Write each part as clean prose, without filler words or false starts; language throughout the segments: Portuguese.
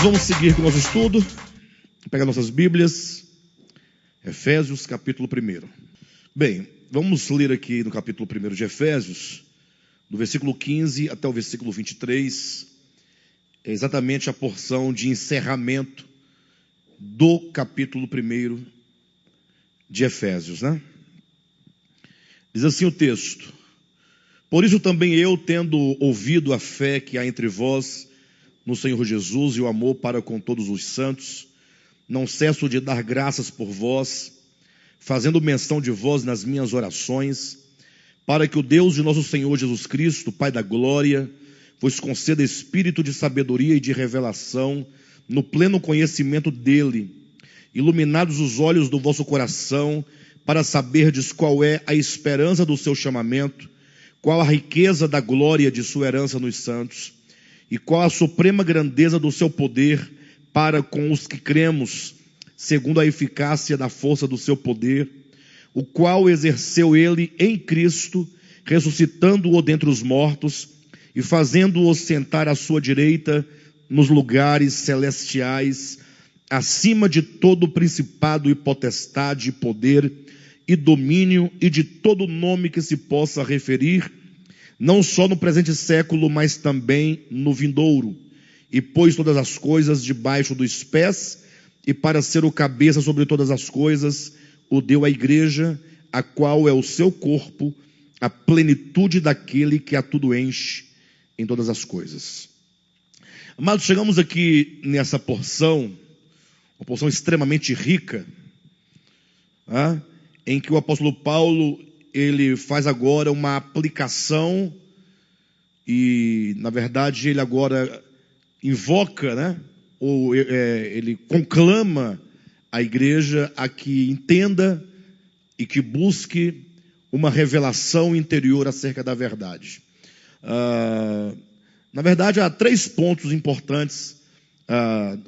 vamos seguir com o nosso estudo. Pegar nossas Bíblias. Efésios, capítulo 1. Bem, vamos ler aqui no capítulo 1 de Efésios, do versículo 15 até o versículo 23. É exatamente a porção de encerramento do capítulo 1 de Efésios, né? Diz assim o texto: por isso também eu, tendo ouvido a fé que há entre vós no Senhor Jesus e o amor para com todos os santos, não cesso de dar graças por vós, fazendo menção de vós nas minhas orações, para que o Deus de nosso Senhor Jesus Cristo, Pai da glória, vos conceda espírito de sabedoria e de revelação no pleno conhecimento dele, iluminados os olhos do vosso coração, para saberdes qual é a esperança do seu chamamento, qual a riqueza da glória de sua herança nos santos, e qual a suprema grandeza do seu poder para com os que cremos, segundo a eficácia da força do seu poder, o qual exerceu ele em Cristo, ressuscitando-o dentre os mortos e fazendo-o sentar à sua direita nos lugares celestiais, acima de todo principado e potestade, e poder e domínio e de todo nome que se possa referir, não só no presente século, mas também no vindouro, e pôs todas as coisas debaixo dos pés, e para ser o cabeça sobre todas as coisas, o deu à igreja, a qual é o seu corpo, a plenitude daquele que a tudo enche em todas as coisas. Amados, chegamos aqui nessa porção, uma porção extremamente rica, em que o apóstolo Paulo, ele faz agora uma aplicação e, na verdade, ele agora invoca, né? Ou ele conclama a igreja a que entenda e que busque uma revelação interior acerca da verdade. Na verdade, há 3 pontos importantes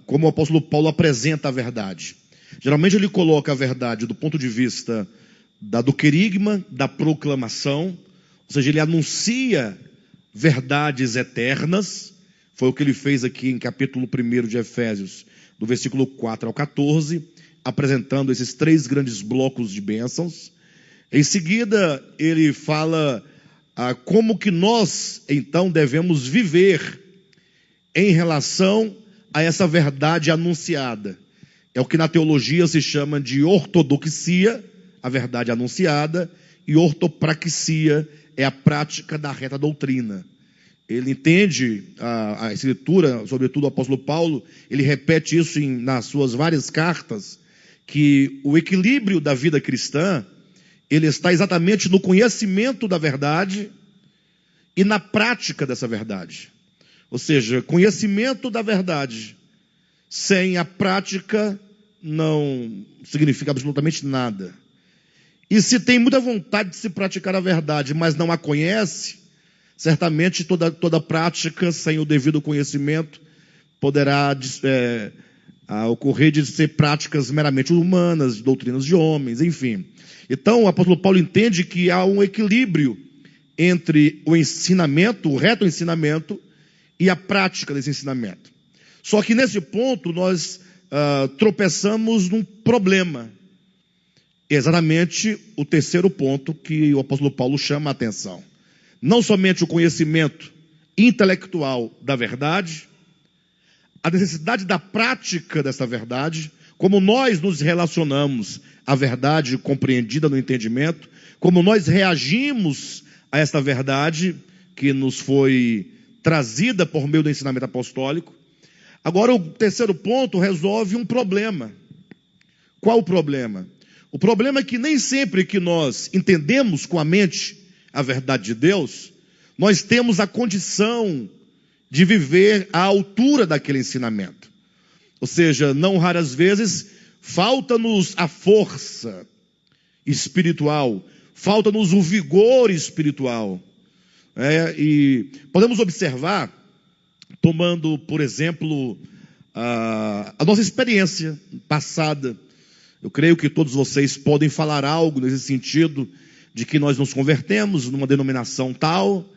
como o apóstolo Paulo apresenta a verdade. Geralmente ele coloca a verdade do ponto de vista do querigma, da proclamação, ou seja, ele anuncia verdades eternas. Foi o que ele fez aqui em capítulo 1 de Efésios, do versículo 4 ao 14, apresentando esses 3 grandes blocos de bênçãos. Em seguida, ele fala como que nós, então, devemos viver em relação a essa verdade anunciada. É o que na teologia se chama de ortodoxia, a verdade anunciada, e ortopraxia é a prática da reta doutrina. Ele entende a Escritura, sobretudo o apóstolo Paulo, ele repete isso nas suas várias cartas, que o equilíbrio da vida cristã, ele está exatamente no conhecimento da verdade e na prática dessa verdade. Ou seja, conhecimento da verdade sem a prática não significa absolutamente nada. E se tem muita vontade de se praticar a verdade, mas não a conhece, certamente toda prática sem o devido conhecimento poderá ocorrer de ser práticas meramente humanas, doutrinas de homens, enfim. Então o apóstolo Paulo entende que há um equilíbrio entre o ensinamento, o reto ensinamento, e a prática desse ensinamento. Só que nesse ponto nós tropeçamos num problema. Exatamente o terceiro ponto que o apóstolo Paulo chama a atenção. Não somente o conhecimento intelectual da verdade, a necessidade da prática dessa verdade, como nós nos relacionamos à verdade compreendida no entendimento, como nós reagimos a essa verdade que nos foi trazida por meio do ensinamento apostólico. Agora, o terceiro ponto resolve um problema. Qual o problema? O problema é que nem sempre que nós entendemos com a mente a verdade de Deus, nós temos a condição de viver à altura daquele ensinamento. Ou seja, não raras vezes, falta-nos a força espiritual, falta-nos o vigor espiritual. E podemos observar, tomando, por exemplo, a nossa experiência passada. Eu creio que todos vocês podem falar algo nesse sentido, de que nós nos convertemos numa denominação tal,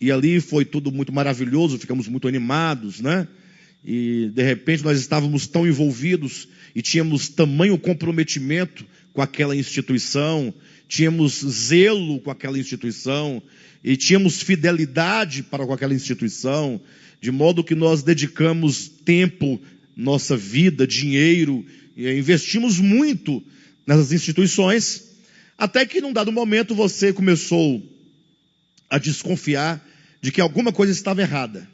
e ali foi tudo muito maravilhoso, ficamos muito animados, né? e de repente nós estávamos tão envolvidos e tínhamos tamanho comprometimento com aquela instituição, tínhamos zelo com aquela instituição e tínhamos fidelidade para com aquela instituição, de modo que nós dedicamos tempo, nossa vida, dinheiro, e investimos muito nessas instituições, até que num dado momento você começou a desconfiar de que alguma coisa estava errada.